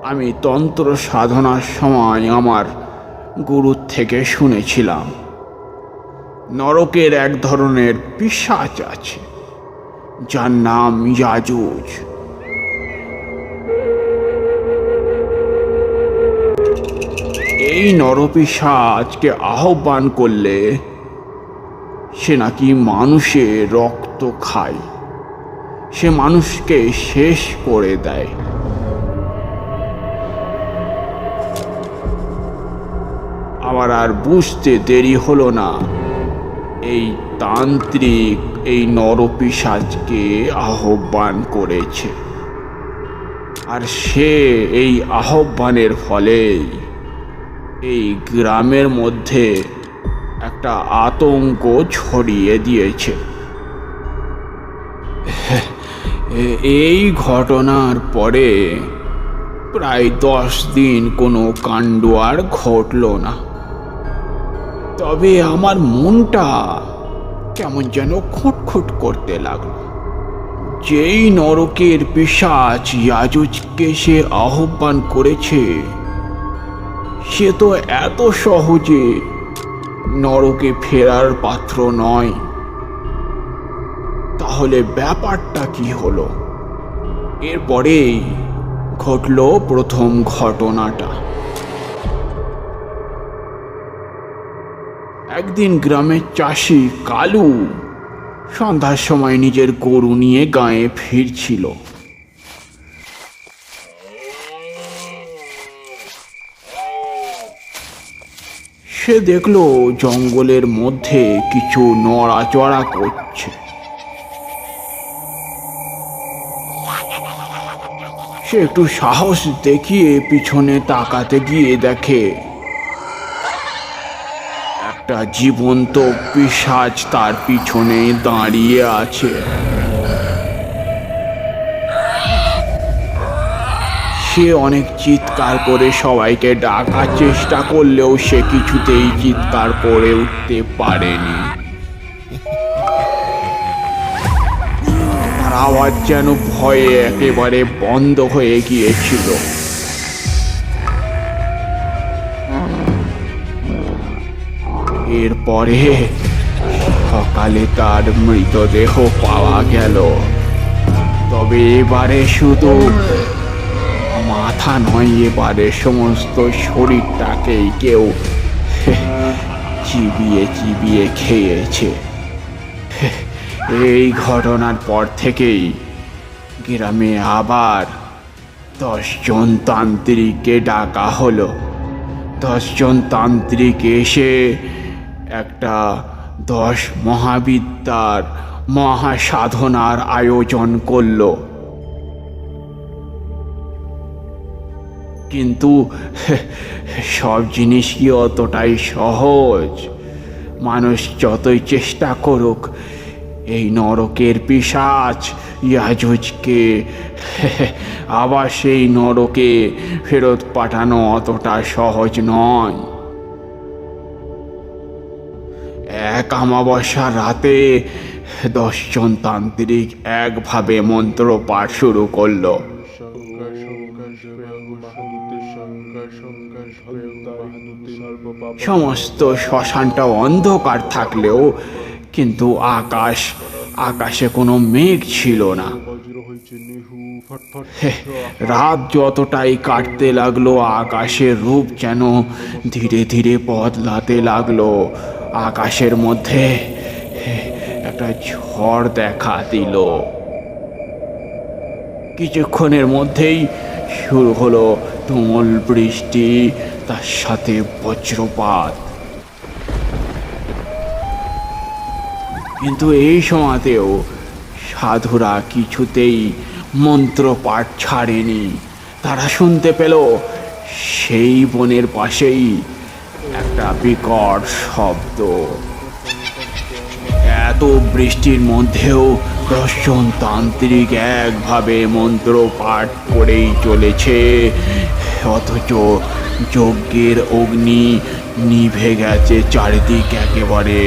Speaker 1: আমি তন্ত্র সাধনার সময় আমার গুরুর থেকে শুনেছিলাম, নরকের এক ধরনের পিশাচ আছে, যার নাম ইয়াজুজ। এই নরপিশাচকে আহ্বান করলে সে নাকি মানুষের রক্ত খায়, সে মানুষকে শেষ করে দেয়। আমার আর বুঝতে দেরি হলো না, এই তান্ত্রিক এই নরপিশাচকে আহ্বান করেছে, আর সে এই আহ্বানের ফলে এই গ্রামের মধ্যে একটা আতঙ্ক ছড়িয়ে দিয়েছে। এই ঘটনার পরে প্রায় 10 দিন কোনো কাণ্ড আর ঘটল না। তবে আমার মনটা কেমন যেন খুঁটখুট করতে লাগলো। যেই নরকের পিশাচ ইয়াজুজকে সে আহ্বান করেছে, সে তো এত সহজে নরকে ফেরার পাত্র নয়। তাহলে ব্যাপারটা কি হলো? এরপরেই ঘটল প্রথম ঘটনাটা। একদিন গ্রামের চাষি কালু সন্ধ্যার সময় নিজের গরু নিয়ে গাঁয়ে ফিরছিল। সে দেখলো জঙ্গলের মধ্যে কিছু নড়াচড়া করছে। সে একটু সাহস দেখিয়ে পিছনে তাকাতে গিয়ে দেখে একটা জীবন্ত পিশাচ তার পিছনে দাঁড়িয়ে আছে। সে অনেক চিৎকার করে সবাইকে ডাকার চেষ্টা করলেও সে কিছুতেই চিৎকার করে উঠতে পারেনি। তার আওয়াজ যেন ভয়ে একেবারে বন্ধ হয়ে গিয়েছিল। এরপরে সকালে তার মৃতদেহ পাওয়া গেল। তবে এবারে শুধু মাথা নয়, এবারে সমস্ত শরীরটাকেই কেউ চিবিয়ে চিবিয়ে খেয়েছে। এই ঘটনার পর থেকেই গ্রামে আবার 10 জন তান্ত্রিককে ডাকা হলো। 10 জন তান্ত্রিক এসে একটা 10 মহাবিদ্যার মহাসাধনার আয়োজন করলো। কিন্তু সব জিনিস কি অতটাই সহজ? মানুষ যতই চেষ্টা করুক, এই নরকের পিশাচ ইয়াজুজকে আবার সেই নরকে ফেরত পাঠানো অতটা সহজ নয়। এক অমাবস্যার রাতে 10 জন তান্ত্রিক একভাবে মন্ত্র পাঠ শুরু করলো। সমস্ত শ্মশানটা অন্ধকার থাকলেও কিন্তু আকাশে কোনো মেঘ ছিল না। রাত যতটাই কাটতে লাগলো, আকাশের রূপ যেন ধীরে ধীরে বদলাতে লাগলো। আকাশের মধ্যে একটা ঝড় দেখা দিল। কিছুক্ষণের মধ্যেই শুরু হলো তুমুল বৃষ্টি, তার সাথে বজ্রপাত। কিন্তু এই সময়তেও সাধুরা কিছুতেই মন্ত্রপাঠ ছাড়েনি। তারা শুনতে পেল সেই বনের পাশেই একটা বিকট শব্দ। এত বৃষ্টির মধ্যেও 10 জন তান্ত্রিক একভাবে মন্ত্রপাঠ করেই চলেছে, অথচ যজ্ঞের অগ্নি নিভে গেছে, চারিদিক একেবারে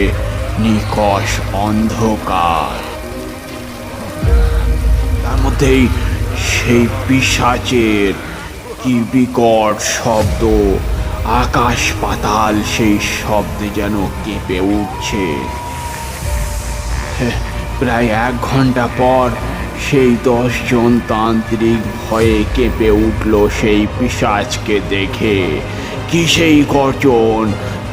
Speaker 1: নিকষ অন্ধকার। তার মধ্যেই সেই পিশাচের কি বিকট শব্দ, আকাশ পাতাল সেই শব্দে যেন কেঁপে উঠছে। প্রায় 1 ঘন্টা পর সেই 10 জন তান্ত্রিক ভয়ে কেঁপে উঠল সেই পিশাচকে দেখে। কি সেই গর্জন!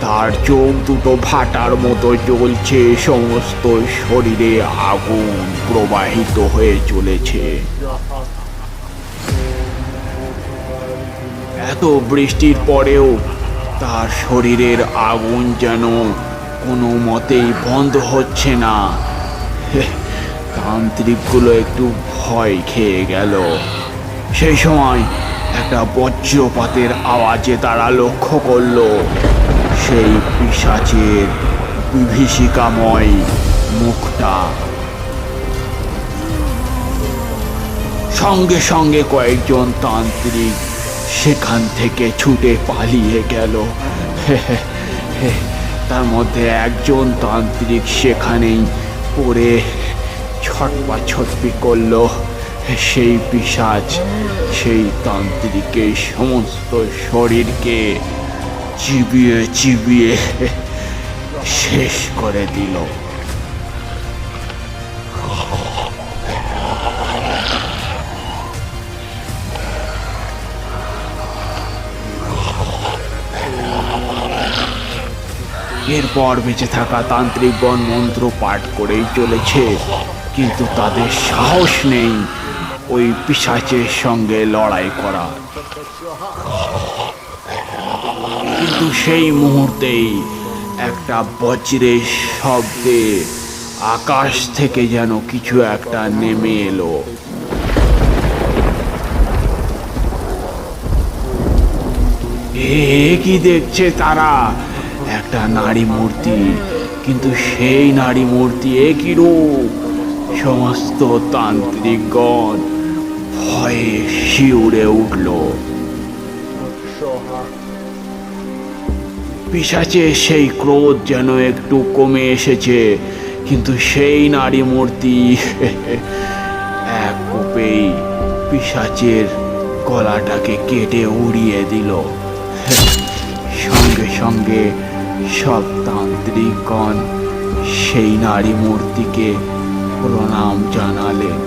Speaker 1: তার চোখ দুটো ভাটার মতো জ্বলছে, সমস্ত শরীরে আগুন প্রবাহিত হয়ে চলেছে। এত বৃষ্টির পরেও তার শরীরের আগুন যেন কোনো মতেই বন্ধ হচ্ছে না। তান্ত্রিকগুলো একটু ভয় খেয়ে গেল। সেই সময় একটা বজ্রপাতের আওয়াজে তারা লক্ষ্য করল সেই পিশাচের বিভীষিকাময় মুখটা। সঙ্গে সঙ্গে কয়েকজন তান্ত্রিক সেখান থেকে ছুটে পালিয়ে গেল। তার মধ্যে একজন তান্ত্রিক সেখানেই পড়ে ছটপাছটপি করল। সেই পিশাচ সেই তান্ত্রিকের সমস্ত শরীরকে চিবিয়ে চিবিয়ে শেষ করে দিল। এরপর বেঁচে থাকা তান্ত্রিকগণ মন্ত্র পাঠ করেই চলেছে, কিন্তু তাদের সাহস নেই ওই পিশাচের সঙ্গে লড়াই করা। কিন্তু সেই মুহূর্তেই একটা বজ্রের শব্দে আকাশ থেকে যেন কিছু একটা নেমে এলো। কি দেখছে তারা? একটা নারী মূর্তি, কিন্তু সেই নারী মূর্তি একই রূপ। সমস্ত তান্ত্রিকগণ ভয়ে শিউরে উঠল। পিশাচের সেই ক্রোধ যেন একটু কমে এসেছে, কিন্তু সেই নারী মূর্তি এক কোপেই পিশাচের গলাটাকে কেটে উড়িয়ে দিল। সঙ্গে সঙ্গে সব তান্ত্রিকগণ সেই নারী মূর্তিকে প্রণাম জানালেন।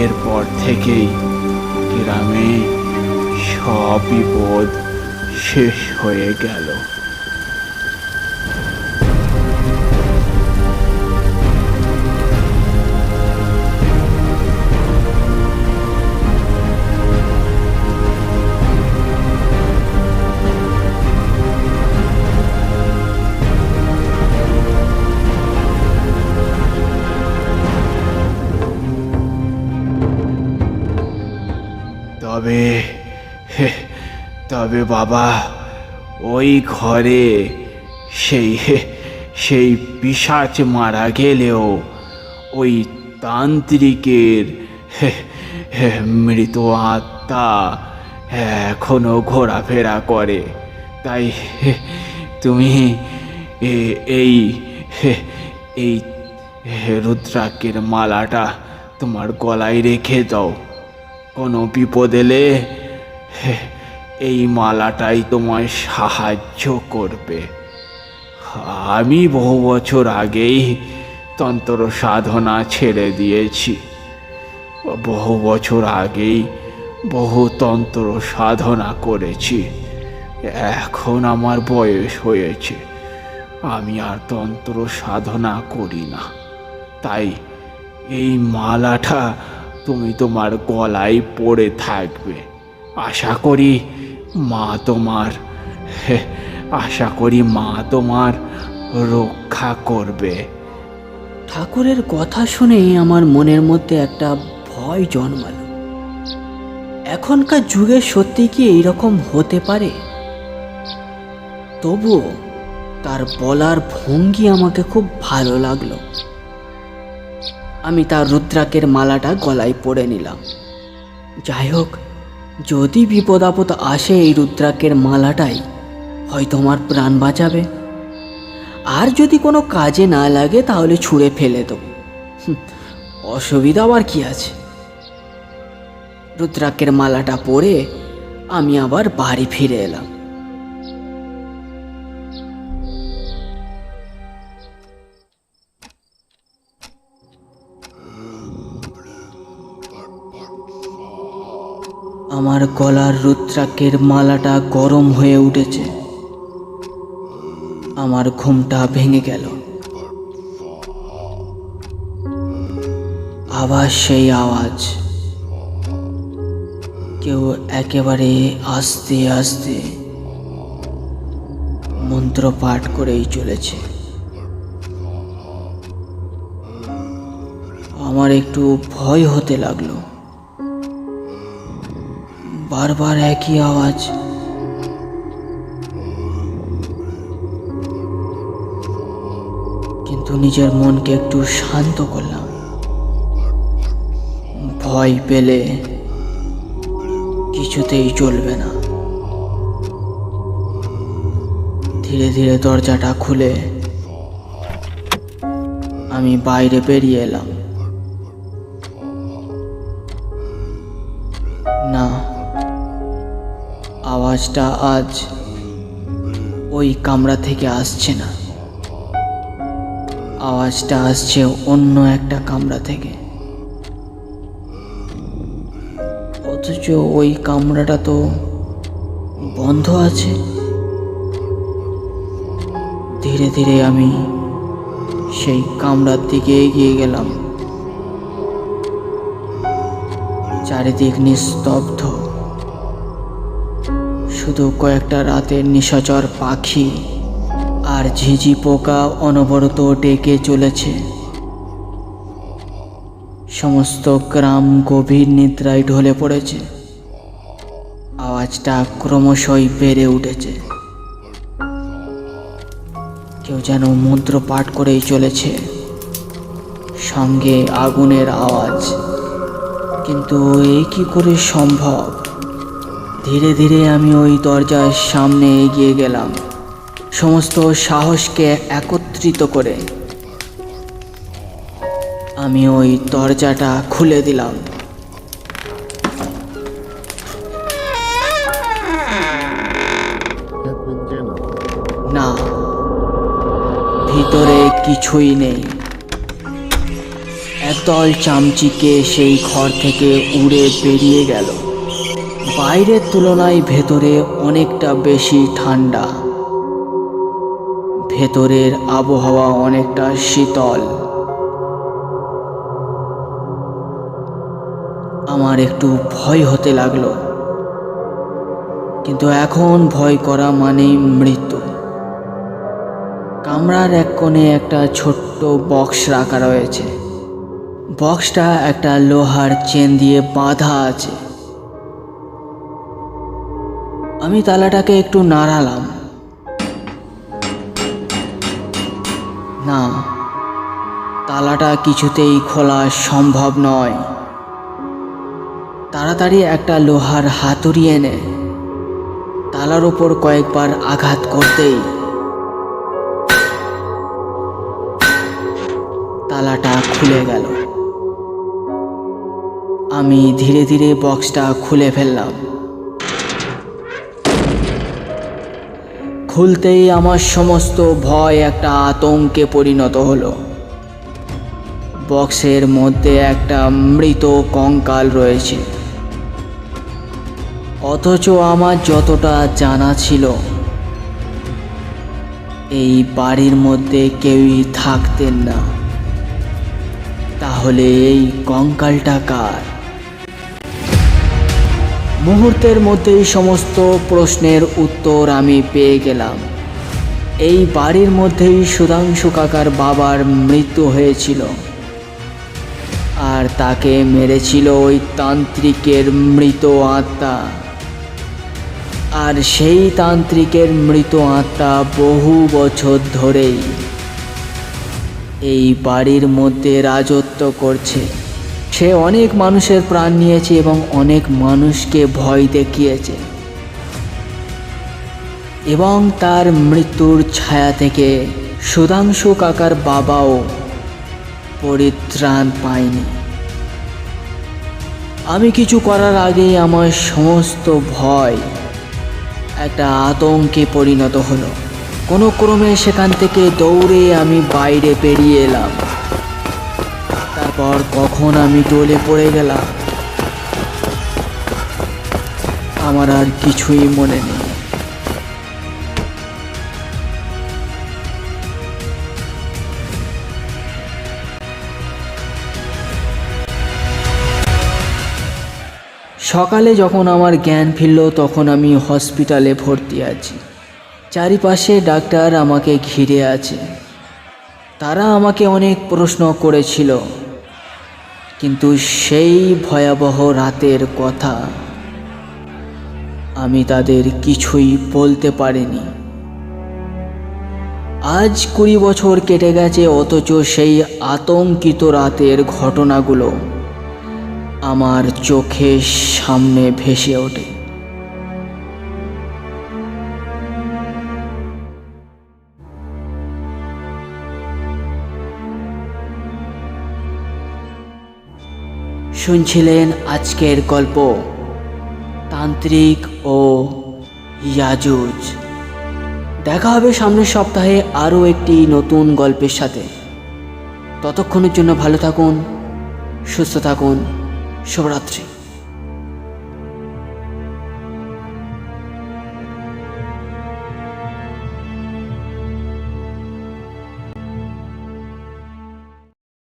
Speaker 1: এরপর থেকেই গ্রামে সব বিপদ শেষ হয়ে গেল। তবে বাবা, ওই ঘরে সেই পিশাচ মারা গেলেও ওই তান্ত্রিকের মৃত আত্মা এখনো ঘোরাফেরা করে। তাই তুমি এই রুদ্রাক্ষের মালাটা তোমার গলায় রেখে দাও। কোনো বিপদ এলে এই মালাটাই তোমায় সাহায্য করবে। আমি বহু বছর আগেই তন্ত্র সাধনা ছেড়ে দিয়েছি। বহু বছর আগেই বহু তন্ত্র সাধনা করেছি। এখন আমার বয়স হয়েছে, আমি আর তন্ত্র সাধনা করি না। তাই এই মালাটা তুমি তোমার গলায় পরে থাকবে। আশা করি মা তোমার রক্ষা করবে।
Speaker 2: ঠাকুরের কথা শুনে আমার মনের মধ্যে একটা ভয় জন্মালো। এখনকার যুগে সত্যি কি এইরকম হতে পারে? তবুও তার বলার ভঙ্গি আমাকে খুব ভালো লাগলো। আমি তার রুদ্রাক্ষের মালাটা গলায় পরে নিলাম। যাই হোক, যদি বিপদ আপদ আসে এই রুদ্রাক্ষের মালাটাই হয়তো আমার প্রাণ বাঁচাবে। আর যদি কোনো কাজে না লাগে তাহলে ছুঁড়ে ফেলে দেবো। অসুবিধা আবার কি আছে? রুদ্রাক্ষের মালাটা পরে আমি আবার বাড়ি ফিরে এলাম। আমার গলার রুদ্রাক্ষের মালাটা গরম হয়ে উঠেছে। আমার ঘুমটা ভেঙে গেল। আবার সেই আওয়াজ, কেউ একেবারে আস্তে আস্তে মন্ত্র পাঠ করেই চলেছে। আমার একটু ভয় হতে লাগলো। বারবার একই আওয়াজ। কিন্তু নিজের মনকে একটু শান্ত করলাম। ভয় পেলে কিছুতেই চলবে না। ধীরে ধীরে দরজাটা খুলে আমি বাইরে বেরিয়ে এলাম। না, আওয়াজটা আজ ওই কামরা থেকে আসছে না। আওয়াজটা আসছে অন্য একটা কামরা থেকে। অথচ ওই কামরাটা তো বন্ধ আছে। ধীরে ধীরে আমি সেই কামরার দিকে এগিয়ে গেলাম। চারিদিক নিস্তব্ধ। শুধু কয়েকটা রাতের নিশাচর পাখি আর ঝিঁঝি পোকা অনবরত ডেকে চলেছে। সমস্ত গ্রাম গভীর নিদ্রায় ঢলে পড়েছে। আওয়াজটা ক্রমশই বেড়ে উঠেছে। কেউ যেন মন্ত্র পাঠ করেই চলেছে, সঙ্গে আগুনের আওয়াজ। কিন্তু এই কি করে সম্ভব? ধীরে ধীরে আমি ওই দরজার সামনে এগিয়ে গেলাম, সমস্ত সাহসকে একত্রিত করে আমি ওই দরজাটা খুলে দিলাম। না, ভিতরে কিছুই নেই। একদল চামচিকে সেই ঘর থেকে উড়ে বেরিয়ে গেল। বাইরের তুলনায় ভেতরে অনেকটা বেশি ঠান্ডা। ভেতরের আবহাওয়া অনেকটা শীতল। আমার একটু ভয় হতে লাগলো, কিন্তু এখন ভয় করা মানেই মৃত্যু। কামরার এক কোণে একটা ছোট্ট বক্স রাখা রয়েছে। বক্সটা একটা লোহার চেন দিয়ে বাঁধা আছে। আমি তালাটাকে একটু নাড়ালাম। না, তালাটা কিছুতেই খোলা সম্ভব নয়। তাড়াতাড়ি একটা লোহার হাতুড়ি এনে তালার ওপর কয়েকবার আঘাত করতেই তালাটা খুলে গেল। আমি ধীরে ধীরে বক্সটা খুলে ফেললাম। খুলতেই আমার সমস্ত ভয় একটা আতঙ্কে পরিণত হলো। বক্সের মধ্যে একটা মৃত কঙ্কাল রয়েছে। অথচ আমার যতটা জানা ছিল, এই বাড়ির মধ্যে কেউই থাকতেন না। তাহলে এই কঙ্কালটা কার? মুহূর্তের মধ্যেই সমস্ত প্রশ্নের উত্তর আমি পেয়ে গেলাম। এই বাড়ির মধ্যেই সুধাংশু কাকার বাবার মৃত্যু হয়েছিল, আর তাকে মেরেছিল ওই তান্ত্রিকের মৃত আত্মা। আর সেই তান্ত্রিকের মৃত আত্মা বহু বছর ধরেই এই বাড়ির মধ্যে রাজত্ব করছে। সে অনেক মানুষের প্রাণ নিয়েছে এবং অনেক মানুষকে ভয় দেখিয়েছে, এবং তার মৃত্যুর ছায়া থেকে সুধাংশু কাকার বাবাও পরিত্রাণ পায়নি। আমি কিছু করার আগেই আমার সমস্ত ভয় একটা আতঙ্কে পরিণত হলো। কোনো ক্রমে সেখান থেকে দৌড়ে আমি বাইরে বেরিয়ে এলাম। তারপর কখন আমি টলে পড়ে গেলাম আমার আর কিছুই মনে নেই। সকালে যখন আমার জ্ঞান ফিরল তখন আমি হসপিটালে ভর্তি আছি। চারিপাশে ডাক্তার আমাকে ঘিরে আছে। তারা আমাকে অনেক প্রশ্ন করেছিল, কিন্তু সেই ভয়াবহ রাতের কথা আমি তাদের কিছুই বলতে পারিনি। আজ 20 বছর কেটে গেছে, অথচ সেই আতঙ্কিত রাতের ঘটনাগুলো আমার চোখের সামনে ভেসে ওঠে। শুনছিলেন আজকের গল্প তান্ত্রিক ও ইয়াজুজ। দেখা হবে সামনের সপ্তাহে আরও একটি নতুন গল্পের সাথে। ততক্ষণের জন্য ভালো থাকুন, সুস্থ থাকুন। শুভরাত্রি।